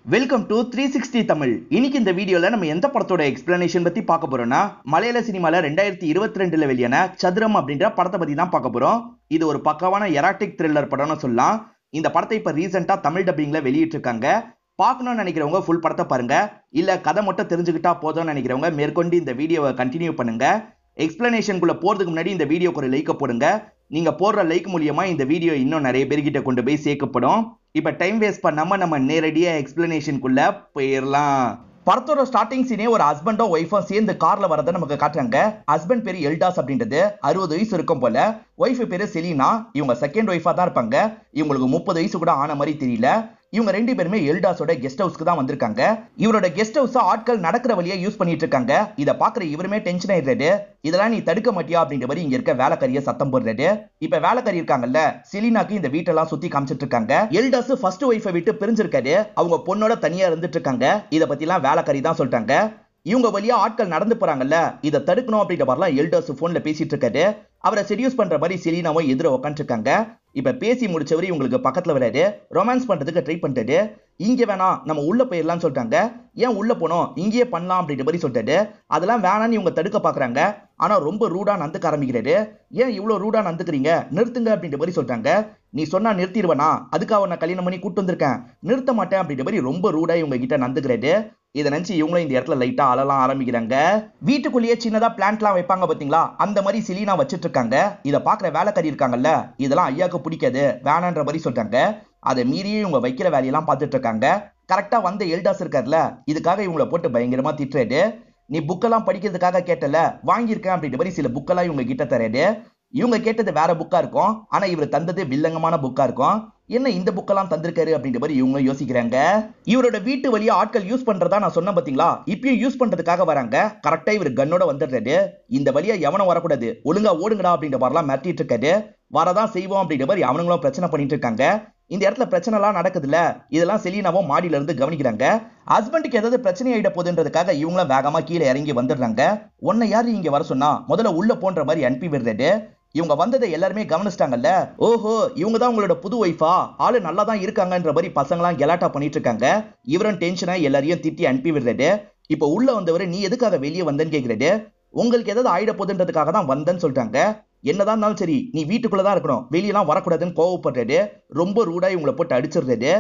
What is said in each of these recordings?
Welcome to 360 Tamil. இன்னைக்கு இந்த வீடியோல நம்ம எந்த படத்தோட எக்ஸ்பிளனேஷன் பத்தி பார்க்க போறோம்னா, மலையாள சினிமால 2022ல வெளியான சதுரம் அப்படின்ற படத்தை பத்தி தான் பார்க்க போறோம். இது ஒரு பக்காவான எராட்டிக் த்ரில்லர் படம்னு சொல்லலாம். இந்த படத்தை இப்ப ரீசெண்டா தமிழ் டப்பிங்ல வெளியிட்டிருக்காங்க. பார்க்கணும்னு நினைக்கிறவங்க ஃபுல் படத்தை பாருங்க. இல்ல கதை மட்டும் தெரிஞ்சுக்கிட்டா போதும்னு நினைக்கிறவங்க மேற்கொண்டு இந்த வீடியோவை கண்டினியூ பண்ணுங்க. எக்ஸ்பிளனேஷனுக்குள்ள போறதுக்கு முன்னாடி இந்த வீடியோக்கு ஒரு லைக் போடுங்க. நீங்க போடுற லைக் மூலியமா இந்த வீடியோ இன்னும் நிறைய பேர்கிட்ட கொண்டு போய் சேர்க்கப்படும். இப்ப டைம் வேஸ்ட் பண்ணாம நம்ம நேரடியா எக்ஸ்பிளனேஷனுக்குள்ள போயிடலாம். படத்தோட ஸ்டார்டிங் சீனே ஒரு ஹஸ்பண்டும் ஒய்ஃபும் சேர்ந்து கார்ல வரதை நமக்கு காட்டுறாங்க. ஹஸ்பண்ட் பேரு எல்டாஸ் அப்படின்றது 60 வயசு இருக்கும் போல. ஒய்ஃப் பேரு செலினா. இவங்க செகண்ட் ஒய்ஃபா தான் இருப்பாங்க. இவங்களுக்கு 30 வயசு கூட ஆன மாதிரி தெரியல. இவங்க ரெண்டு பேருமே எல்டாஸோட கெஸ்ட் ஹவுஸ்க்கு தான் வந்திருக்காங்க. இவரோட கெஸ்ட் ஹவுஸ் ஆட்கள் நடக்கிற வழியா யூஸ் பண்ணிட்டு இருக்காங்க. இத பாக்குற இவருமே டென்ஷன் ஆயிடுறாரு. இதெல்லாம் நீ தடுக்க மாட்டியா அப்படின்ற மாதிரி இங்க இருக்க வேலைக்காரிய சத்தம் போடுறாரு. இப்ப வேலைக்காரி இருக்காங்கல்ல, செலினாக்கு இந்த வீட்டெல்லாம் சுத்தி காமிச்சிட்டு இருக்காங்க. எல்டாஸ் ஃபர்ஸ்ட் ஒய்ஃபை விட்டு பிரிஞ்சிருக்காரு. அவங்க பொண்ணோட தனியா இருந்துட்டு இருக்காங்க. இத பத்தி எல்லாம் வேலைக்காரி தான் சொல்லிட்டாங்க. இவங்க வழியா ஆட்கள் நடந்து போறாங்கல்ல, இதை தடுக்கணும் அப்படின்ற மாதிரிலாம் எல்டாஸ் போன்ல பேசிட்டு இருக்காரு. அவரை செடியூஸ் பண்ற மாதிரி செலினாவும் எதிர உட்காந்து இருக்காங்க. இப்ப பேசி முடிச்சவரு இவங்களுக்கு பக்கத்துல வராரு. ரொமான்ஸ் பண்றதுக்கு ட்ரை பண்ணிட்டாரு. இங்க வேணாம், நம்ம உள்ள போயிடலாம்னு சொல்லிட்டாங்க. ஏன் உள்ள போனோம், இங்கேயே பண்ணலாம் அப்படின்ற மாதிரி சொல்லிட்டாரு. அதெல்லாம் வேணான்னு இவங்க தடுக்க பாக்குறாங்க. ஆனா ரொம்ப ரூடா நந்துக்க ஆரம்பிக்கிறாரு. ஏன் இவ்வளவு ரூடா நந்துக்கிறீங்க, நிறுத்துங்க அப்படின்ற மாதிரி சொல்றாங்க. நீ சொன்னா நிறுத்திடுவேனா, அதுக்காக நான் கல்யாணம் பண்ணி கூட்டு வந்திருக்கேன், நிறுத்த மாட்டேன் அப்படின்ற மாதிரி ரொம்ப ரூடா இவங்க கிட்ட நந்துக்கிறாரு. இதை நினைச்சு இவங்களும் இந்த இடத்துல லைட்டா அழலாம் ஆரம்பிக்கிறாங்க. வீட்டுக்குள்ளேயே சின்னதா பிளான்ட்லாம் வைப்பாங்க பாத்தீங்களா, அந்த மாதிரி சிலினா வச்சிட்டு இருக்காங்க. இதை பாக்குற வேலைக்காரி இருக்காங்கல்ல, இதெல்லாம் ஐயாக்கு பிடிக்காது, வேணான்ற மாதிரி சொல்றாங்க. அதை மீறியும் இவங்க வைக்கிற வேலையெல்லாம் பார்த்துட்டு இருக்காங்க. கரெக்டா வந்த எல்டாஸ் இருக்காருல, இதுக்காக இவங்களை போட்டு பயங்கரமா திட்டுறாரு. நீ புக்கெல்லாம் படிக்கிறதுக்காக கேட்டல, வாங்கியிருக்கேன் அப்படின்ற மாதிரி சில புக்கெல்லாம் இவங்க கிட்ட தராரு. இவங்க கேட்டது வேற புக்கா இருக்கும், ஆனா இவர் தந்தது வில்லங்கமான புக்கா இருக்கும். என்ன இந்த புக்கெல்லாம் தந்திருக்காரு அப்படின்ற மாதிரி இவங்க யோசிக்கிறாங்க. இவரோட வீட்டு வழியா ஆட்கள் யூஸ் பண்றதா நான் சொன்ன பாத்தீங்களா, இப்பயும் யூஸ் பண்றதுக்காக வராங்க. கரெக்டா இவர் கன்னோட வந்துடுறாரு. இந்த வழியா எவனும் வரக்கூடாது, ஒழுங்கா ஓடுங்கடா அப்படின்ற மாதிரிலாம் மிரட்டிட்டு இருக்காரு. வரதான் செய்வோம் அப்படின்ற மாதிரி அவனுங்களும் பிரச்சனை பண்ணிட்டு இருக்காங்க. இந்த இடத்துல பிரச்சனை எல்லாம் நடக்குதுல்ல, இதெல்லாம் செலினாவும் மாடியில இருந்து கவனிக்கிறாங்க. ஹஸ்பண்டுக்கு ஏதாவது பிரச்சனை ஆயிட போகுதுன்றதுக்காக இவங்களும் வேகமா கீழே இறங்கி வந்துடுறாங்க. உன்னை யாரு இங்க வர சொன்னா, முதல்ல உள்ள போன்ற மாதிரி அனுப்பி விடுறாரு. இவங்க வந்ததை எல்லாருமே கவனிச்சிட்டாங்கல்ல. ஓஹோ, இவங்க தான் உங்களோட புது ஒய்ஃபா, ஆளு நல்லா தான் இருக்காங்கன்ற மாதிரி பசங்களாம் கெலாட்டா பண்ணிட்டு இருக்காங்க. இவரும் டென்ஷனா எல்லாரையும் திட்டி அனுப்பி விடுறாரு. இப்ப உள்ள வந்தவர் நீ எதுக்காக வெளியே வந்தேன்னு கேக்குறாரு. உங்களுக்கு ஏதாவது ஆயிட போகுதுன்றதுக்காக தான் வந்தேன்னு சொல்லிட்டாங்க. என்னதான் இருந்தாலும் சரி, நீ வீட்டுக்குள்ளதான் இருக்கணும், வெளியெல்லாம் வரக்கூடாதுன்னு கோவப்படுறாரு. ரொம்ப ரூடா இவங்களை போட்டு அடிச்சிடுறாரு.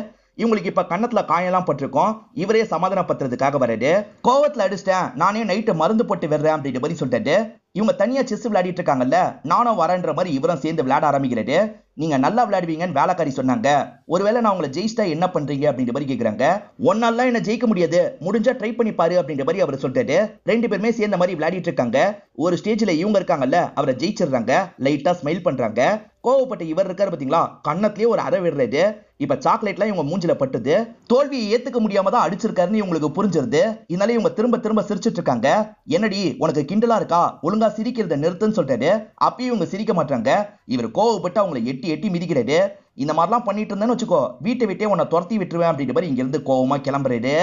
இவங்களுக்கு இப்ப கண்ணத்துல காயெல்லாம் பட்டிருக்கோம். இவரே சமாதானப்படுத்துறதுக்காக வராரு. கோவத்துல அடிச்சிட்டேன், நானே நைட்டு மருந்து போட்டு வர்றேன் அப்படின்ற மாதிரி சொல்லிட்டாரு. இவங்க தனியா செஸ் விளையாடிட்டு இருக்காங்கல்ல, நானும் வரேன்ற மாதிரி இவரும் சேர்ந்து விளையாட ஆரம்பிக்கிறாரு. நீங்க நல்லா விளையாடுவீங்கன்னு வேலைக்காரி சொன்னாங்க. ஒருவேளை நான் உங்களை ஜெயிச்சிட்டா என்ன பண்றீங்க அப்படின்ற மாதிரி கேக்குறாங்க. ஒன்னாலாம் என்ன ஜெயிக்க முடியாது, முடிஞ்சா ட்ரை பண்ணி பாரு அப்படின்ற மாதிரி அவர் சொல்லிட்டாரு. ரெண்டு பேருமே சேர்ந்த மாதிரி விளையாடிட்டு இருக்காங்க. ஒரு ஸ்டேஜ்ல இவங்க இருக்காங்கல்ல, அவரை ஜெயிச்சிடுறாங்க. லைட்டா ஸ்மைல் பண்றாங்க. கோவப்பட்ட இவர் இருக்காரு பாத்தீங்களா, கண்ணத்திலேயே ஒரு அறை விடுறாரு. இப்ப சாக்லேட்லாம் இவங்க மூஞ்சில பட்டுது. தோல்வியை ஏத்துக்க முடியாம தான் அடிச்சிருக்காருன்னு இவங்களுக்கு புரிஞ்சிருது. இதனால இவங்க திரும்ப திரும்ப சிரிச்சிட்டு இருக்காங்க. என்னடி உனக்கு கிண்டலா இருக்கா, ஒழுங்கா சிரிக்கிறத நிறுத்துன்னு சொல்றாரு. அப்பயும் இவங்க சிரிக்க மாட்டாங்க. இவர் கோவப்பட்டு அவங்களை எட்டி எட்டி மிதிக்கிறாரு. இந்த மாதிரிலாம் பண்ணிட்டு இருந்தேன்னு வச்சுக்கோ, வீட்டை விட்டே உன்னை துரத்தி விட்டுருவேன் அப்படின்ற மாதிரி இங்க இருந்து கோவமா கிளம்புறாரு.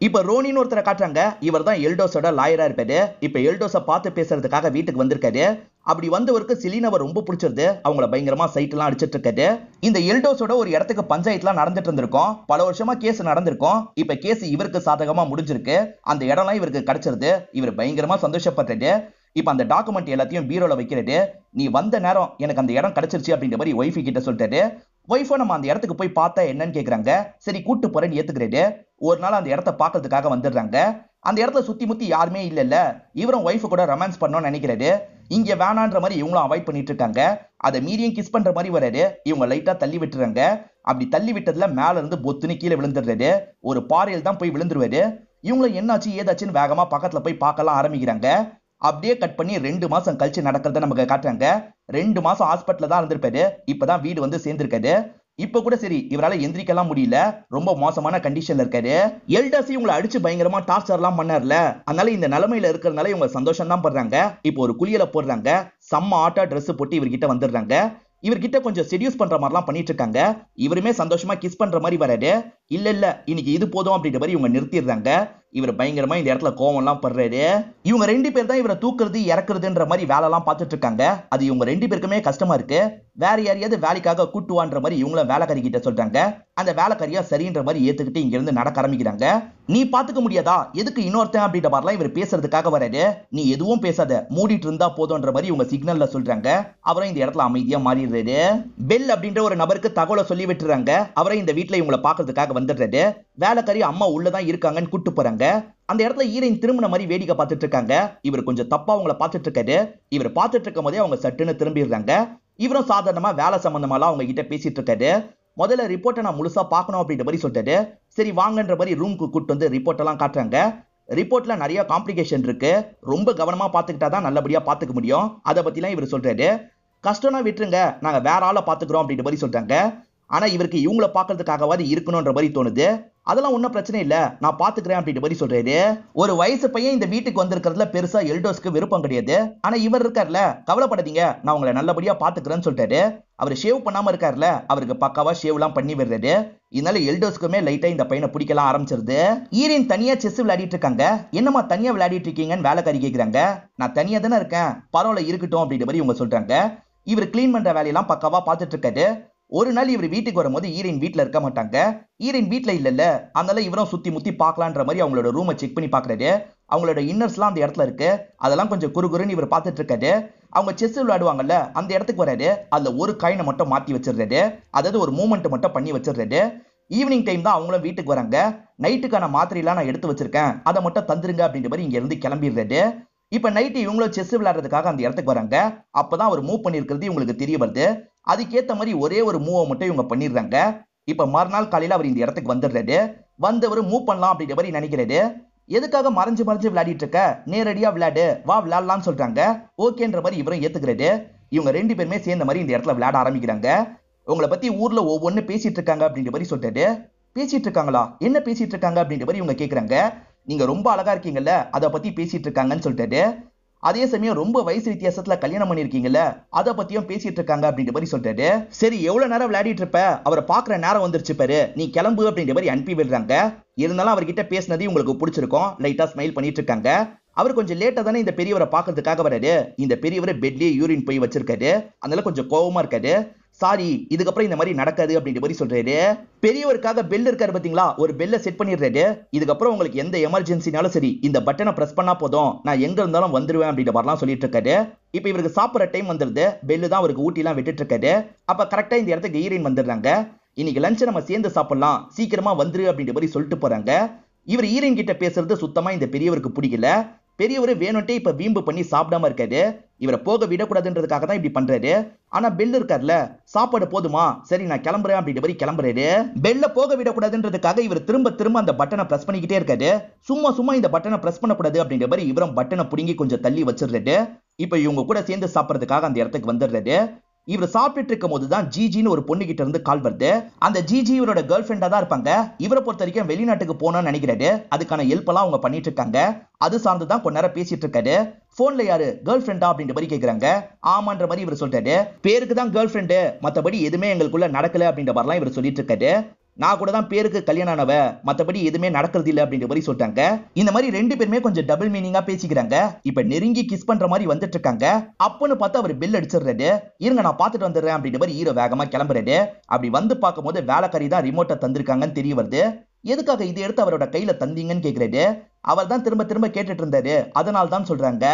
இப்ப ரோனின்னு ஒருத்தரை காட்டுறாங்க. இவர் தான் எல்டோஸோட லாயரா இருப்பாரு. இப்ப எல்டோஸை பார்த்து பேசுறதுக்காக வீட்டுக்கு வந்திருக்காரு. அப்படி வந்தவருக்கு செலினாவை ரொம்ப பிடிச்சிருது. அவங்கள பயங்கரமா சைட் எல்லாம் அடிச்சிட்டு இருக்காரு. இந்த எல்டோஸோட ஒரு இடத்துக்கு பஞ்சாயத்துலாம் நடந்துட்டு இருந்திருக்கும். பல வருஷமா கேஸ் நடந்திருக்கும். இப்ப கேஸ் இவருக்கு சாதகமா முடிஞ்சிருக்கு. அந்த இடம்லாம் இவருக்கு கிடைச்சிருது. இவர் பயங்கரமா சந்தோஷப்படுறாரு. இப்ப அந்த டாக்குமெண்ட் எல்லாத்தையும் பீரோல வைக்கிறது. நீ வந்த நேரம் எனக்கு அந்த இடம் கிடைச்சிருச்சு அப்படின்ற மாதிரி ஒய்ஃபி கிட்ட சொல்லிட்டாரு. ஒய்ஃபோ நம்ம அந்த இடத்துக்கு போய் பார்த்தா என்னன்னு கேக்குறாங்க. சரி கூட்டு போறேன்னு ஏத்துக்கிறாரு. ஒரு நாள் அந்த இடத்த பாக்குறதுக்காக வந்துடுறாங்க. அந்த இடத்துல சுத்தி முத்தி யாருமே இல்ல. இவரும் ஒய்ஃபு கூட ரொமான்ஸ் பண்ணணும்னு நினைக்கிறாரு. இங்க வேணான்ற மாதிரி இவங்களும் அவாய்ட் பண்ணிட்டு இருக்காங்க. அதை மீறியும் கிஸ் பண்ற மாதிரி வராரு. இவங்க லைட்டா தள்ளி விட்டுறாங்க. அப்படி தள்ளி விட்டதுல மேல இருந்து பொத்துன்னு கீழே விழுந்துடுறாரு. ஒரு பாறையில் தான் போய் விழுந்துருவாரு. இவங்களும் என்னாச்சு ஏதாச்சுன்னு வேகமா பக்கத்துல போய் பார்க்கலாம் ஆரம்பிக்கிறாங்க. அப்படியே கட் பண்ணி 2 மாசம் கழிச்சு நடக்கிறத நமக்கு காட்டுறாங்க. 2 மாசம் ஹாஸ்பிட்டல்ல தான் இருந்திருப்பாரு. இப்பதான் வீடு வந்து சேர்ந்திருக்காரு. இப்ப கூட சரி இவரால எந்திரிக்கலாம் முடியல. ரொம்ப மோசமான கண்டிஷன்ல இருக்காரு. எல்டாசி இவங்களை அடிச்சு பயங்கரமா டார்ச்சர் எல்லாம் பண்ணார்ல, அதனால இந்த நிலைமையில இருக்கிறதுனால இவங்க சந்தோஷம் தான் படுறாங்க. இப்போ ஒரு குளியல போடுறாங்க. செம்ம ஆட்டா ட்ரெஸ் போட்டு இவர்கிட்ட வந்துடுறாங்க. இவர்கிட்ட கொஞ்சம் செடியூஸ் பண்ற மாதிரிலாம் பண்ணிட்டு இருக்காங்க. இவருமே சந்தோஷமா கிஸ் பண்ற மாதிரி வராரு. இல்ல இன்னைக்கு இது போதும் அப்படின்ற மாதிரி இவங்க நிறுத்திடுறாங்க. இவர் பயங்கரமா இந்த இடத்துல கோவம் எல்லாம் படுறாரு. இவங்க 2 பேர் தான் இவரை தூக்குறது இறக்குறதுன்ற மாதிரி வேலை எல்லாம் பார்த்துட்டு இருக்காங்க. அது இவங்க 2 பேருக்குமே கஷ்டமா இருக்கு. வேற யாரையாவது வேலைக்காக கூட்டுவான்ற மாதிரி இவங்களும் வேலைக்காரி கிட்ட சொல்றாங்க. அந்த வேலைக்காரியா சரின்ற மாதிரி ஏத்துக்கிட்டு இங்க இருந்து நடக்க ஆரம்பிக்கிறாங்க. நீ பாத்துக்க முடியாதா, எதுக்கு இன்னொருத்தன் அப்படின்ற மாதிரிலாம் இவர் பேசுறதுக்காக வராரு. நீ எதுவும் பேசாத, மூடிட்டு இருந்தா போதும்ன்ற மாதிரி இவங்க சிக்னல்ல சொல்றாங்க. அவரை இந்த இடத்துல அமைதியா மாறிடுறாரு. பெல் அப்படின்ற ஒரு நபருக்கு தகவலை சொல்லி விட்டுறாங்க. அவரை இந்த வீட்டுல இவங்களை பாக்குறதுக்காக வந்துடுறாரு. வேலைக்காரி அம்மா உள்ளதான் இருக்காங்கன்னு கூட்டு போறாங்க. அந்த இடத்துல ஹீரோயின் திரும்பின மாதிரி வேடிக்கை பார்த்துட்டு இருக்காங்க. இவர் கொஞ்சம் தப்பா அவங்கள பார்த்துட்டு இருக்காரு. இவர் பார்த்துட்டு இருக்கும் போதே அவங்க சட்டுன்னு திரும்பிடுறாங்க. இவரும் சாதாரணமா வேலை சம்பந்தமாலாம் அவங்க கிட்ட பேசிட்டு இருக்காரு. முதல்ல ரிப்போர்ட்டை நான் முழுசா பார்க்கணும் அப்படின்ற மாதிரி சொல்லிட்டாரு. சரி வாங்கன்ற மாதிரி ரூமுக்கு கூட்டு வந்து ரிப்போர்ட் எல்லாம் காட்டுறாங்க. ரிப்போர்ட்ல நிறைய காம்ப்ளிகேஷன் இருக்கு. ரொம்ப கவனமா பார்த்துக்கிட்டா தான் நல்லபடியா பார்த்துக்க முடியும். அதை பத்திலாம் இவர் சொல்றாரு. கஷ்டம்னா விட்டுருங்க, நாங்க வேற ஆளை பாத்துக்கிறோம் அப்படின்ற மாதிரி சொல்றாங்க. ஆனா இவருக்கு இவங்கள பாக்குறதுக்காகவாது இருக்கணும்ன்ற மாதிரி தோணுது. அதெல்லாம் ஒன்றும் பிரச்சனை இல்ல, நான் பாத்துக்கிறேன் அப்படின்ற மாதிரி சொல்றாரு. ஒரு வயசு பையன் இந்த வீட்டுக்கு வந்திருக்கிறதுல பெருசா எல்டோஸ்க்கு விருப்பம் கிடையாது. ஆனா இவர் இருக்கார்ல, கவலைப்படாதீங்க, நான் உங்களை நல்லபடியா பாத்துக்கிறேன்னு சொல்லிட்டாரு. அவர் ஷேவ் பண்ணாம இருக்காருல, அவருக்கு பக்காவா ஷேவ் எல்லாம் பண்ணி விடுறாரு. இதனால எல்டோஸ்க்குமே லைட்டா இந்த பையனை பிடிக்கலாம் ஆரம்பிச்சிருது. ஈரின் தனியா செஸ் விளையாடிட்டு இருக்காங்க. என்னமா தனியா விளையாடிட்டு இருக்கீங்கன்னு வேலைக்காரி கேக்குறாங்க. நான் தனியா தானே இருக்கேன், பரவாயில்ல இருக்கட்டும் அப்படின்ற மாதிரி இவங்க சொல்றாங்க. இவர் கிளீன் பண்ற வேலையெல்லாம் பக்காவா பார்த்துட்டு இருக்காரு. ஒரு நாள் இவர் வீட்டுக்கு வரும்போது ஈரின் வீட்டுல இருக்க மாட்டாங்க. ஈரின் வீட்டுல இல்ல, அதனால இவரும் சுத்தி முத்தி பார்க்கலான்ற மாதிரி அவங்களோட ரூமை செக் பண்ணி பாக்குறாரு. அவங்களோட இன்னர்ஸ்லாம் அந்த இடத்துல இருக்கு. அதெல்லாம் கொஞ்சம் குறுகுறுன்னு இவர் பார்த்துட்டு இருக்காரு. அவங்க செஸ் விளையாடுவாங்கல்ல, அந்த இடத்துக்கு வராரு. அதுல ஒரு காயினை மட்டும் மாத்தி வச்சிடுறாரு. அதாவது ஒரு மூமெண்ட் மட்டும் பண்ணி வச்சிடுறாரு. ஈவினிங் டைம் தான் அவங்களும் வீட்டுக்கு வராங்க. நைட்டுக்கான மாத்திரையெல்லாம் நான் எடுத்து வச்சிருக்கேன், அதை மட்டும் தந்துருங்க அப்படின்ற மாதிரி இங்க இருந்து கிளம்பிடுறாரு. இப்ப நைட்டு இவங்களும் செஸ் விளையாடுறதுக்காக அந்த இடத்துக்கு வராங்க. அப்பதான் அவர் மூவ் பண்ணிருக்கிறது இவங்களுக்கு தெரிய வருது. அதுக்கேத்த மாதிரி ஒரே ஒரு மூவை மட்டும் இவங்க பண்ணிடுறாங்க. இப்ப மறுநாள் காலையில அவர் இந்த இடத்துக்கு வந்துடுறாரு. வந்தவர் மூவ் பண்ணலாம் அப்படின்ற மாதிரி நினைக்கிறாரு. எதுக்காக மறைஞ்சு மறைஞ்சு விளையாடிட்டு இருக்க, நேரடியா விளையாடு, வா விளையாடலாம்னு சொல்றாங்க. ஓகேன்ற மாதிரி இவரும் ஏத்துக்கிறாரு. இவங்க 2 பேருமே சேர்ந்த மாதிரி இந்த இடத்துல விளையாட ஆரம்பிக்கிறாங்க. உங்களை பத்தி ஊர்ல ஒவ்வொன்னு பேசிட்டு இருக்காங்க அப்படின்ற மாதிரி சொல்லிட்டாரு. பேசிட்டு இருக்காங்களா, என்ன பேசிட்டு இருக்காங்க அப்படின்ற மாதிரி இவங்க கேக்குறாங்க. நீங்க ரொம்ப அழகா இருக்கீங்கல்ல, அதை பத்தி பேசிட்டு இருக்காங்கன்னு சொல்லிட்டாரு. அதே சமயம் ரொம்ப வயசு வித்தியாசத்துல கல்யாணம் பண்ணிருக்கீங்கல்ல, அதை பத்தியும் பேசிட்டு இருக்காங்க அப்படின்ற மாதிரி சொல்லிட்டாரு. சரி எவ்வளவு நேரம் விளையாடிட்டு இருப்ப, அவரை பாக்குற நேரம் வந்துருச்சு பாரு, நீ கிளம்பு அப்படின்ற மாதிரி அனுப்பி விடுறாங்க. இருந்தாலும் அவர்கிட்ட பேசினது உங்களுக்கு பிடிச்சிருக்கும். லைட்டா ஸ்மைல் பண்ணிட்டு இருக்காங்க. அவர் கொஞ்சம் லேட்டா தானே இந்த பெரியவரை பாக்குறதுக்காக வராரு. இந்த பெரியவரை பெட்லயே யூரின் போய் வச்சிருக்காரு. அதனால கொஞ்சம் கோவமா இருக்காரு. சாரி, இதுக்கப்புறம் இந்த மாதிரி நடக்காது அப்படின்ற மாதிரி சொல்றாரு. பெரியவருக்காக பெல் இருக்காரு பாத்தீங்களா, ஒரு பெல்ல செட் பண்ணிடுறாரு. இதுக்கப்புறம் உங்களுக்கு எந்த எமர்ஜென்சினாலும் சரி, இந்த பட்டனை பிரஸ் பண்ணா போதும், நான் எங்க இருந்தாலும் வந்துருவேன் அப்படின்ற மாதிரிலாம் சொல்லிட்டு இருக்காரு. இப்ப இவருக்கு சாப்பிட்ற டைம் வந்துருது. பெல்லு தான் அவருக்கு ஊட்டி எல்லாம் விட்டுட்டு இருக்காரு. அப்ப கரெக்டா இந்த இடத்துக்கு ஈரின் வந்துடுறாங்க. இன்னைக்கு லஞ்ச் நம்ம சேர்ந்து சாப்பிடலாம், சீக்கிரமா வந்துரு அப்படின்ற மாதிரி சொல்லிட்டு போறாங்க. இவர் ஈரின் கிட்ட பேசுறது சுத்தமா இந்த பெரியவருக்கு பிடிக்கல. பெரியவர் வேணும்ட்டே இப்ப வீம்பு பண்ணி சாப்பிடாம இருக்காரு. இவரை போக விடக்கூடாதுன்றதுக்காக தான் இப்படி பண்றாரு. ஆனா பெல் இருக்கார்ல, சாப்பாடு போதுமா, சரி நான் கிளம்புறேன் அப்படின்ற மாதிரி கிளம்புறாரு. பெல்ல போக விடக்கூடாதுன்றதுக்காக இவர் திரும்ப திரும்ப அந்த பட்டனை பிரஸ் பண்ணிக்கிட்டே இருக்காரு. சும்மா இந்த பட்டனை பிரஸ் பண்ணக்கூடாது அப்படின்ற மாதிரி இவரும் பட்டனை புடுங்கி கொஞ்சம் தள்ளி வச்சிடுறாரு. இப்ப இவங்க கூட சேர்ந்து சாப்பிடறதுக்காக அந்த இடத்துக்கு வந்துடுறாரு. இவர் சாப்பிட்டு இருக்கும் போதுதான் ஜிஜின்னு ஒரு பொண்ணு கிட்ட இருந்து கால் வருது. அந்த ஜிஜி இவரோட கேர்ள் ஃபிரெண்டா தான் இருப்பாங்க. இவரை பொறுத்த வரைக்கும் வெளிநாட்டுக்கு போனோம்னு நினைக்கிறாரு. அதுக்கான ஹெல்ப் எல்லாம் அவங்க பண்ணிட்டு இருக்காங்க. அது சார்ந்துதான் கொஞ்ச நேரம் பேசிட்டு இருக்காரு. போன்ல யாரு, கேர்ள் ஃபிரெண்டா அப்படின்ற மாதிரி கேக்குறாங்க. ஆமான்ற மாதிரி இவர் சொல்றாரு. பேருக்கு தான் கேர்ள் ஃபிரெண்டு, மத்தபடி எதுவுமே எங்களுக்குள்ள நடக்கல அப்படின்ற மாதிரிலாம் இவர் சொல்லிட்டு இருக்காரு. நான் கூட தான் பேருக்கு கல்யாணம் ஆனவ, மத்தபடி எதுவுமே நடக்கிறது இல்ல அப்படின்ற மாதிரி சொல்றாங்க. இந்த மாதிரி 2 பேருமே கொஞ்சம் டபுள் மீனிங்கா பேசிக்கிறாங்க. இப்ப நெருங்கி கிஸ் பண்ற மாதிரி வந்துட்டு இருக்காங்க. அப்பன்னு பார்த்து அவர் பெல் அடிச்சிடுறாரு. இருங்க நான் பார்த்துட்டு வந்துடுறேன் அப்படின்ற மாதிரி ஹீரோ வேகமா கிளம்புறாரு. அப்படி வந்து பார்க்கும்போது வேலைக்காரி தான் ரிமோட்டை தந்திருக்காங்கன்னு தெரிய வருது. எதுக்காக இதை எடுத்து அவரோட கையில தந்தீங்கன்னு கேக்குறாரு. அவர் தான் திரும்ப திரும்ப கேட்டுட்டு இருந்தாரு. அதனால தான் சொல்றாங்க.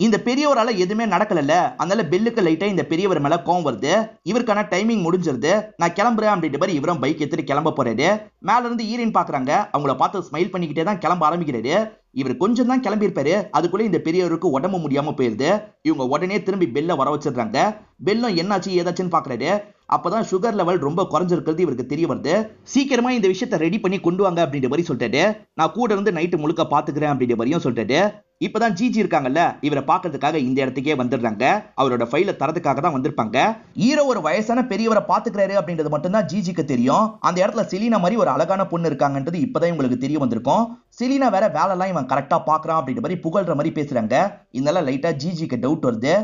இந்த பெரியவரால எதுவுமே நடக்கல, அதனால பெல்லுக்கு லைட்டா இந்த பெரியவர் மேல கோவம் வருது. இவருக்கான டைமிங் முடிஞ்சிருது. நான் கிளம்புறேன் அப்படின்ற மாதிரி இவரும் பைக் எடுத்துட்டு கிளம்ப போறாரு. மேல இருந்து ஈரின் பாக்குறாங்க. அவங்கள பார்த்து ஸ்மைல் பண்ணிக்கிட்டே தான் கிளம்ப ஆரம்பிக்கிறாரு. இவர் கொஞ்சம் தான் கிளம்பி இருப்பாரு. அதுக்குள்ள இந்த பெரியவருக்கு உடம்பு முடியாம போயிருது. இவங்க உடனே திரும்பி பெல்ல வர வச்சிடுறாங்க. பெல்லும் என்னாச்சு ஏதாச்சுன்னு பாக்குறாரு. அப்பதான் சுகர் லெவல் ரொம்ப குறைஞ்சிருக்கிறது இவருக்கு தெரிய வருது. சீக்கிரமா இந்த விஷயத்தை ரெடி பண்ணி கொண்டு வாங்க அப்படின்ற மாதிரி சொல்லிட்டாரு. நான் கூட இருந்து நைட்டு முழுக்க பாத்துக்கிறேன் அப்படின்ற மாதிரியும் சொல்லிட்டாரு. இப்பதான் ஜிஜி இருக்காங்கல்ல, இவரை பாக்குறதுக்காக இந்த இடத்துக்கே வந்துடுறாங்க. அவரோட ஃபைல தரதுக்காக தான் வந்திருப்பாங்க. ஹீரோ ஒரு வயசான பெரியவரை பாத்துக்கிறாரு அப்படின்றது மட்டும் தான் ஜிஜிக்கு தெரியும். அந்த இடத்துல செலினா மாதிரி ஒரு அழகான பொண்ணு இருக்காங்கன்றது இப்பதான் உங்களுக்கு தெரிய வந்திருக்கும். செலினா வேற வேலைலாம் இவன் கரெக்டா பாக்குறான் அப்படின்ற மாதிரி புகழ்ற மாதிரி பேசுறாங்க. இதனால லைட்டா ஜிஜிக்கு டவுட் வருது.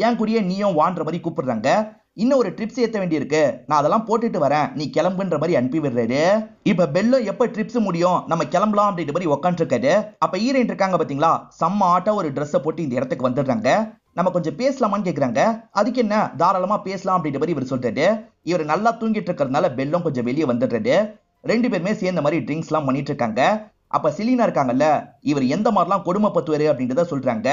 ஏன் கூடயே நீயும் வான்ற மாதிரி கூப்பிடுறாங்க. இன்னும் ஒரு ட்ரிப்ஸ் ஏத்த வேண்டி இருக்கு, நான் அதெல்லாம் போட்டுட்டு வரேன், நீ கிளம்புன்ற மாதிரி அனுப்பி விடுறாரு. இப்ப பெல்லோ எப்ப ட்ரிப்ஸ் முடியும் நம்ம கிளம்பலாம் அப்படின்ற மாதிரி உட்காந்துருக்காரு. அப்ப ஹீரோயின் இருக்காங்க பாத்தீங்களா, செம்ம ஆட்டா ஒரு ட்ரெஸ்ஸை போட்டு இந்த இடத்துக்கு வந்துடுறாங்க. நம்ம கொஞ்சம் பேசலாமான்னு கேக்குறாங்க. அதுக்கு என்ன, தாராளமா பேசலாம் அப்படின்ற மாதிரி இவர் சொல்றாரு. இவர் நல்லா தூங்கிட்டு இருக்கிறதுனால பெல்லும் கொஞ்சம் வெளியே வந்துடுறாரு. ரெண்டு பேருமே சேர்ந்த மாதிரி ட்ரிங்க்ஸ் எல்லாம் பண்ணிட்டு இருக்காங்க. அப்ப செலினா இருக்காங்கல்ல, இவர் எந்த மாதிரிலாம் கொடுமை பத்துவாரு அப்படின்றத சொல்றாங்க.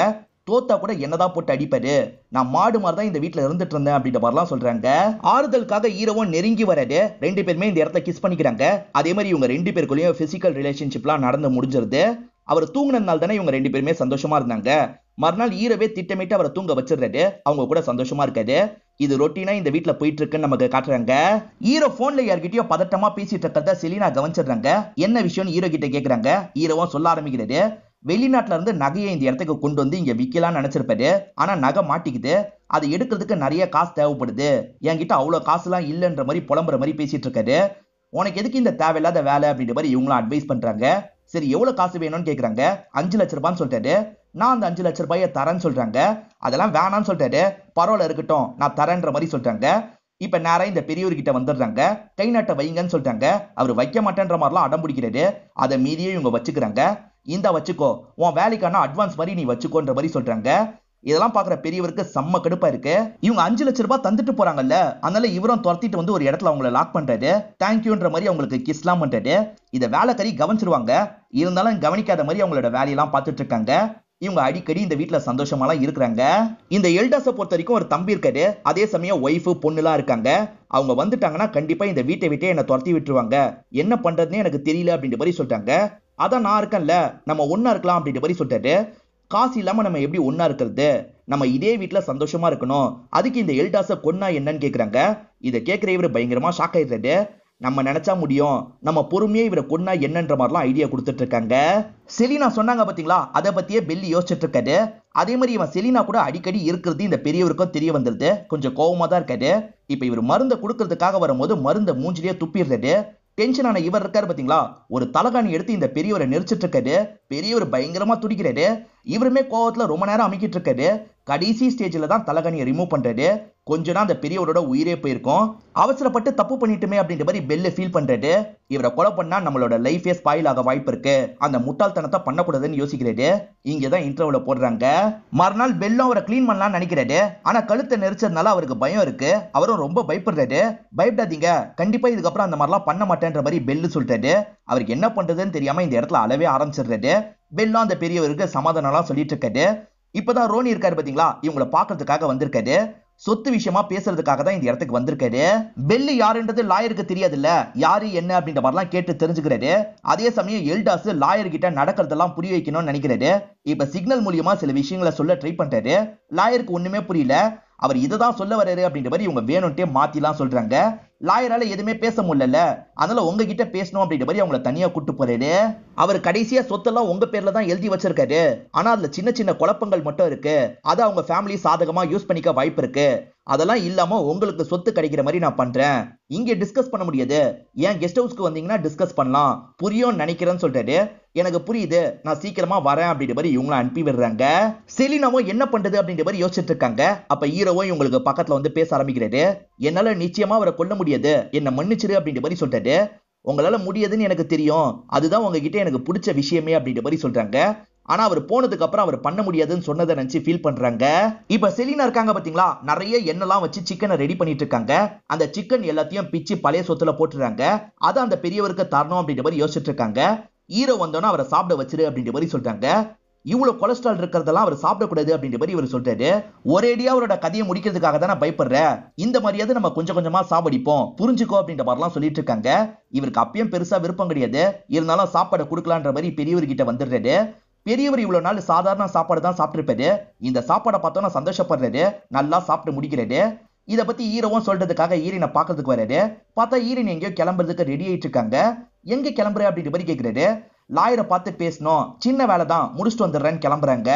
தோத்தா கூட என்னதான் போட்டு அடிப்பாரு, நான் மாடு மாதிரி தான் இந்த வீட்டுல இருந்துட்டு இருந்தேன் அப்படின்ற மாதிரிலாம் சொல்றாங்க. ஆறுதலுக்காக ஹீரோவும் நெருங்கி வராரு. ரெண்டு பேருமே இந்த இடத்துல கிஸ் பண்ணிக்கிறாங்க. அதே மாதிரி இவங்க ரெண்டு பேருக்குள்ளேயும் பிசிக்கல் ரிலேஷன்ஷிப்லாம் நடந்து முடிஞ்சிருது. அவர் தூங்கினதுனால தானே இவங்க ரெண்டு பேருமே சந்தோஷமா இருந்தாங்க. மறுநாள் ஈரவே திட்டமிட்டு அவரை தூங்க வச்சிடுறாரு. அவங்க கூட சந்தோஷமா இருக்காது. இது ரொட்டீனா இந்த வீட்டுல போயிட்டு இருக்குன்னு நமக்கு காட்டுறாங்க. ஹீரோ போன்ல யார்கிட்டயோ பதட்டமா பேசிட்டு இருக்கிறத செலினா கவனிச்சிடுறாங்க. என்ன விஷயம்னு ஹீரோ கிட்ட கேக்குறாங்க. ஹீரோவும் சொல்ல ஆரம்பிக்கிறாரு. வெளிநாட்டுல இருந்து நகையை இந்த இடத்துக்கு கொண்டு வந்து இங்க விக்கலாம்னு நினைச்சிருப்பாரு. ஆனா நகை மாட்டிக்குது, அதை எடுக்கிறதுக்கு நிறைய காசு தேவைப்படுது, என்கிட்ட அவ்வளவு காசு எல்லாம் இல்லைன்ற மாதிரி புலம்புற மாதிரி பேசிட்டு இருக்காரு. உனக்கு எதுக்கு இந்த தேவையில்லாத வேலை அப்படின்ற மாதிரி இவங்களும் அட்வைஸ் பண்றாங்க. சரி எவ்வளவு காசு வேணும்னு கேக்குறாங்க. 5 லட்சம் ரூபான்னு சொல்லிட்டாரு. நான் அந்த 5 லட்சம் ரூபாயை தரேன்னு சொல்றாங்க. அதெல்லாம் வேணான்னு சொல்லிட்டாரு. பரவாயில்ல இருக்கட்டும், நான் தரேன்ற மாதிரி சொல்றாங்க. இப்ப நேரா இந்த பெரியவர்கிட்ட வந்துடுறாங்க. கை நாட்டை வைங்கன்னு சொல்றாங்க. அவர் வைக்க மாட்டேன்ற மாதிரிலாம் அடம் பிடிக்கிறாரு. அதை மீறியே இவங்க வச்சுக்கிறாங்க. இந்த வச்சுக்கோ, உன் வேலைக்கான அட்வான்ஸ் மாதிரி நீ வச்சுக்கோன்ற மாதிரி சொல்றாங்க. இதெல்லாம் பாக்குற பெரியவருக்கு செம்ம கடுப்பா இருக்கு. இவங்க 5 லட்சம் ரூபாய் தந்துட்டு போறாங்கல்ல, அதனால இவரும் துரத்திட்டு வந்து ஒரு இடத்துல அவங்கள லாக் பண்றாரு. தேங்க்யூன்ற மாதிரி அவங்களுக்கு கிஸ்லாம் பண்றாரு. இத வேலைக்காரி கவனிச்சிருவாங்க. இருந்தாலும் கவனிக்காத மாதிரி அவங்களோட வேலையெல்லாம் பார்த்துட்டு இருக்காங்க. இவங்க அடிக்கடி இந்த வீட்டுல சந்தோஷமாலாம் இருக்கிறாங்க. இந்த எல்டாஸை பொறுத்த வரைக்கும் ஒரு தம்பி இருக்காரு. அதே சமயம் ஒய்ஃபு பொண்ணுலாம் இருக்காங்க. அவங்க வந்துட்டாங்கன்னா கண்டிப்பா இந்த வீட்டை விட்டே என்ன துரத்தி விட்டுருவாங்க. என்ன பண்றதுன்னு எனக்கு தெரியல அப்படின்ற மாதிரி சொல்லிட்டாங்க. அதான் நான் இருக்கேன்ல, நம்ம ஒன்னா இருக்கலாம் அப்படின்ற மாதிரி சொல்லிட்டாரு. காசு இல்லாம நம்ம எப்படி ஒன்னா இருக்கிறது, நம்ம இதே வீட்டுல சந்தோஷமா இருக்கணும், அதுக்கு இந்த எல்டாஸை கொன்னா என்னன்னு கேக்குறாங்க. இதை கேட்கிற இவர் பயங்கரமா ஷாக் ஆயிடுறாரு. நம்ம நினைச்சா முடியும், நம்ம பொறுமையே இவரை கொன்னா என்னன்ற மாதிரிலாம் ஐடியா கொடுத்துட்டு இருக்காங்க. செலினா சொன்னாங்க பாத்தீங்களா, அதை பத்தியே பெல்லி யோசிச்சுட்டு இருக்காரு. அதே மாதிரி இவன் செலினா கூட அடிக்கடி இருக்கிறது இந்த பெரியவருக்கும் தெரிய வந்துருது. கொஞ்சம் கோவமா தான் இருக்காரு. இப்ப இவர் மருந்தை கொடுக்கறதுக்காக வரும்போது மருந்தை மூஞ்சிலேயே துப்பிடுறாரு. டென்ஷன் ஆன இவர் இருக்காரு பாத்தீங்களா, ஒரு தலகாணி எடுத்து இந்த பெரியவரை நெரிச்சிட்டு இருக்காரு. பெரியவர் பயங்கரமா துடிக்கிறாரு. இவருமே கோவத்துல ரொம்ப நேரம் அமைக்கிட்டு இருக்காரு. கடைசி ஸ்டேஜ்ல தான் தலகாணியை ரிமூவ் பண்றாரு. கொஞ்ச நாள் அந்த பெரியவரோட உயிரே போயிருக்கும். அவசரப்பட்டு தப்பு பண்ணிட்டுமே அப்படின்ற மாதிரி பெல்ல ஃபீல் பண்றாரு. இவரை கொலை பண்ணா நம்மளோட லைஃபே ஸ்பாயில் ஆக வாய்ப்பு இருக்கு, அந்த முட்டாள்தனத்தை பண்ணக்கூடாதுன்னு யோசிக்கிறாரு. இங்கதான் இன்டர்வியூல போடுறாங்க. மறுநாள் பெல்லும் அவரை கிளீன் பண்ணலாம்னு நினைக்கிறாரு. ஆனா கழுத்தை நெரிச்சதுனால அவருக்கு பயம் இருக்கு. அவரும் ரொம்ப பயப்படுறாரு. பயப்படாதீங்க, கண்டிப்பா இதுக்கப்புறம் அந்த மாதிரிலாம் பண்ண மாட்டேன்ற மாதிரி பெல்லு சொல்லிட்டாரு. அவருக்கு என்ன பண்றதுன்னு தெரியாம இந்த இடத்துல அழவே ஆரம்பிச்சிடுறாரு. பெல்லும் அந்த பெரியவருக்கு சமாதானம் சொல்லிட்டு இருக்காரு. இப்பதான் ரோனி இருக்காரு பாத்தீங்களா, இவங்களை பாக்குறதுக்காக வந்திருக்காரு. சொத்து விஷயமா பேசுறதுக்காக தான் இந்த இடத்துக்கு வந்திருக்காரு. பெல்லு யாருன்றது லாயருக்கு தெரியாது இல்ல, யாரு என்ன அப்படின்ற மாதிரிலாம் கேட்டு தெரிஞ்சுக்கிறாரு. அதே சமயம் எல்டாஸ் லாயர் கிட்ட நடக்கிறதெல்லாம் புரிய வைக்கணும்னு நினைக்கிறாரு. இப்ப சிக்னல் மூலியமா சில விஷயங்களை சொல்ல ட்ரை பண்றாரு. லாயருக்கு ஒண்ணுமே புரியல. அவர் இததான் சொல்ல வர்றாரு அப்படின்ற மாதிரி இவங்க வேணும்ட்டே மாத்திலாம் சொல்றாங்க. லாயரால எதுவுமே பேச முடியல, அதனால உங்ககிட்ட பேசணும் அப்படின்ற மாதிரி அவங்கள தனியா கூட்டு போறாரு. அவர் கடைசியா சொத்தெல்லாம் உங்க பேர்ல தான் எழுதி வச்சிருக்காரு. ஆனா அதுல சின்ன சின்ன குழப்பங்கள் மட்டும் இருக்கு. அதை அவங்க ஃபேமிலி சாதகமா யூஸ் பண்ணிக்க வாய்ப்பு இருக்கு. அதெல்லாம் இல்லாம உங்களுக்கு சொத்து கிடைக்கிற மாதிரி நான் பண்றேன். இங்க டிஸ்கஸ் பண்ண முடியாது, ஏன் கெஸ்ட் ஹவுஸ்க்கு வந்தீங்கன்னா டிஸ்கஸ் பண்ணலாம், புரியும் நினைக்கிறேன்னு சொல்றாரு. எனக்கு புரியுது, நான் சீக்கிரமா வரேன் அப்படின்ற மாதிரி இவங்களை அனுப்பி விடுறாங்க. செலினாவும் என்ன பண்றது அப்படின்ற மாதிரி யோசிச்சுட்டு இருக்காங்க. அப்ப ஹீரோவும் இவங்களுக்கு பக்கத்துல வந்து பேச ஆரம்பிக்கிறாரு. என்னால நிச்சயமா அவரை கொல்ல முடியாது, என்ன மன்னிச்சிரு அப்படின்ற மாதிரி சொல்றாரு. உங்களால முடியாதுன்னு எனக்கு தெரியும், அதுதான் உங்ககிட்ட எனக்கு பிடிச்ச விஷயமே அப்படின்ற மாதிரி சொல்றாங்க. ஆனா அவர் போனதுக்கு அப்புறம் அவர் பண்ண முடியாதுன்னு சொன்னதை நினைச்சு ஃபீல் பண்றாங்க. இப்ப செலினா இருக்காங்க பாத்தீங்களா, நிறைய எண்ணெல்லாம் வச்சு சிக்கனை ரெடி பண்ணிட்டு இருக்காங்க. அந்த சிக்கன் எல்லாத்தையும் பிச்சு பழைய சொத்துல போட்டுறாங்க. அதை அந்த பெரியவருக்கு தரணும் அப்படின்ற மாதிரி யோசிச்சுட்டு இருக்காங்க. ஹீரோ வந்தோன்னா அவரை சாப்பிட வச்சிரு அப்படின்ற மாதிரி சொல்றாங்க. இவ்வளவு கொலஸ்ட்ரால் இருக்கிறதெல்லாம் அவர் சாப்பிடக்கூடாது அப்படின்ற மாதிரி இவர் சொல்றாரு. ஒரேடியா அவரோட கதையை முடிக்கிறதுக்காக தான் நான் பயப்படுற, இந்த மாதிரியாவது நம்ம கொஞ்சம் கொஞ்சமா சாப்பிடிப்போம், புரிஞ்சுக்கோ அப்படின்ற மாதிரிலாம் சொல்லிட்டு இருக்காங்க. இவருக்கு அப்பயும் பெருசா விருப்பம் கிடையாது. இருந்தாலும் சாப்பாடை கொடுக்கலான்ற மாதிரி பெரியவர்கிட்ட வந்துடுறாரு. பெரியவர் இவ்வளவு நாள் சாதாரண சாப்பாடு தான் சாப்பிட்டுருப்பாரு. இந்த சாப்பாடை பார்த்தோன்னா சந்தோஷப்படுறாரு. நல்லா சாப்பிட்டு முடிக்கிறாரு. இத பத்தி ஹீரோவும் சொல்றதுக்காக ஈரினை பாக்குறதுக்கு வராரு. பார்த்தா ஈரின் எங்கேயோ கிளம்புறதுக்கு ரெடி ஆயிட்டு இருக்காங்க. எங்க கிளம்புற அப்படின்ற மாதிரி கேக்குறாரு. லாயரை பார்த்து பேசணும், சின்ன வேலை தான், முடிச்சுட்டு வந்துடுறேன்னு கிளம்புறாங்க.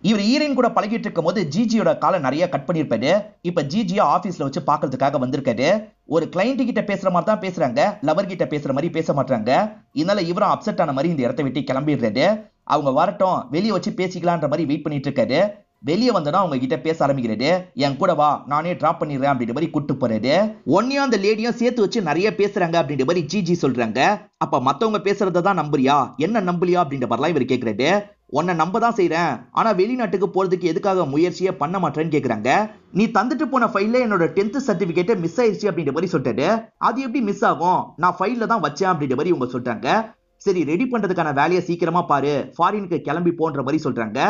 இவர் ஈரின் கூட பழகிட்டு இருக்கும் போது ஜிஜியோட காலை நிறைய கட் பண்ணிருப்பாரு. இப்ப ஜிஜியா ஆபீஸ்ல வச்சு பாக்குறதுக்காக வந்திருக்காரு. ஒரு கிளைண்ட் கிட்ட பேசுற மாதிரி தான் பேசுறாங்க, லவர் கிட்ட பேசுற மாதிரி பேச மாட்டாங்க. இதனால இவரும் அப்செட் ஆன மாதிரி இந்த இடத்தை விட்டு கிளம்பிடுறாரு. அவங்க வரட்டும், வெளியே வச்சு பேசிக்கலான்ற மாதிரி வெயிட் பண்ணிட்டு இருக்காரு. வெளியே வந்தனா அவங்க கிட்ட பேச ஆரம்பிக்கிறது. என் கூட வா, நானே டிராப் பண்ணிடுறேன் அப்படின்ற மாதிரி கூட்டு போறது. ஒன்னையும் அந்த லேடியும் சேர்த்து வச்சு நிறைய பேசுறாங்க அப்படின்ற மாதிரி ஜிஜி சொல்றாங்க. அப்ப மத்தவங்க பேசுறதான் நம்புறியா, என்ன நம்பலையா அப்படின்ற மாதிரிலாம் இவர் கேட்கறது. உன்னை நம்ப தான் செய்யறேன், ஆனா வெளிநாட்டுக்கு போறதுக்கு எதுக்காக முயற்சியே பண்ண மாட்டேன்னு கேக்குறாங்க. நீ தந்துட்டு போன ஃபைல்ல என்னோட 10th சர்டிபிகேட் மிஸ் ஆயிடுச்சு அப்படின்ற மாதிரி சொல்லிட்டு, அது எப்படி மிஸ் ஆகும், நான் ஃபைல்ல தான் வச்சேன் அப்படின்ற மாதிரி இவங்க சொல்றாங்க. சரி, ரெடி பண்றதுக்கான வேலையை சீக்கிரமா பாரு, ஃபாரினுக்கு கிளம்பி போன்ற மாதிரி சொல்றாங்க.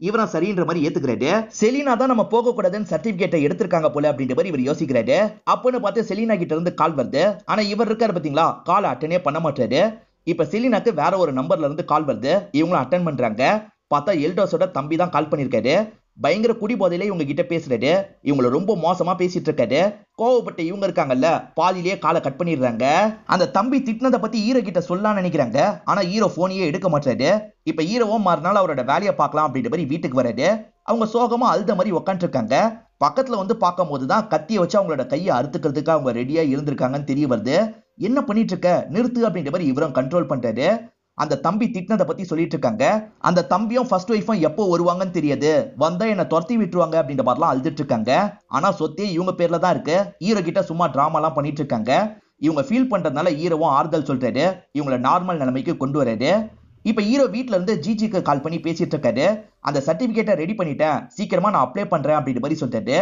இவரும் சரின்ற மாதிரி ஏத்துக்கிறாரு. செலினா தான் நம்ம போக கூடாதுன்னு சர்டிபிகேட்டை எடுத்திருக்காங்க போல அப்படின்ற மாதிரி இவர் யோசிக்கிறாரு. அப்பன்னு பார்த்து செலினா கிட்ட இருந்து கால் வருது. ஆனா இவர் இருக்காரு பாத்தீங்களா, கால் அட்டனே பண்ண மாட்டாரு. இப்ப செலினாக்கு வேற ஒரு நம்பர்ல இருந்து கால் வருது. இவங்களும் அட்டன் பண்றாங்க. பார்த்தா எல்டோஸோட தம்பி தான் கால் பண்ணிருக்காரு. பயங்கர குடி போதையில இவங்க கிட்ட பேசுறாரு. இவங்களை ரொம்ப மோசமா பேசிட்டு இருக்காரு. கோவப்பட்ட இவங்க இருக்காங்கல்ல, பாதியிலேயே காலை கட் பண்ணிடுறாங்க. அந்த தம்பி திட்டினதை பத்தி ஹீரோ கிட்ட சொல்லலாம்னு நினைக்கிறாங்க. ஆனா ஹீரோ போனையே எடுக்க மாட்டாரு. இப்ப ஹீரோவும் மறுநாள் அவரோட வேலையை பார்க்கலாம் அப்படின்ற மாதிரி வீட்டுக்கு வராரு. அவங்க சோகமா அழுத மாதிரி உட்காந்து இருக்காங்க. பக்கத்துல வந்து பார்க்கும் போதுதான் கத்தியை வச்சு அவங்களோட கையை அறுத்துக்கிறதுக்கு அவங்க ரெடியா இருந்திருக்காங்கன்னு தெரிய வருது. என்ன பண்ணிட்டு இருக்க, நிறுத்து அப்படின்ற மாதிரி இவரும் கண்ட்ரோல் பண்றாரு. அந்த தம்பி திட்டினதை பத்தி சொல்லிட்டு இருக்காங்க. அந்த தம்பியும் ஃபர்ஸ்ட் ஒய்ஃபும் எப்போ வருவாங்கன்னு தெரியாது, வந்தா என்ன துரத்தி விட்டுருவாங்க அப்படின்ற மாதிரிலாம் அழுதுட்டு இருக்காங்க. ஆனா சொத்தே இவங்க பேர்ல தான் இருக்கு. ஹீரோ கிட்ட சும்மா டிராமா எல்லாம் பண்ணிட்டு இருக்காங்க. இவங்க ஃபீல் பண்றதுனால ஹீரோவும் ஆறுதல் சொல்றாரு. இவங்களை நார்மல் நிலைமைக்கு கொண்டு வராரு. இப்ப ஹீரோ வீட்ல இருந்து ஜிஜிக்கு கால் பண்ணி பேசிட்டு இருக்காரு. அந்த சர்டிபிகேட்டை ரெடி பண்ணிட்டேன், சீக்கிரமா நான் அப்ளை பண்றேன் அப்படின்ற மாதிரி சொல்றாரு.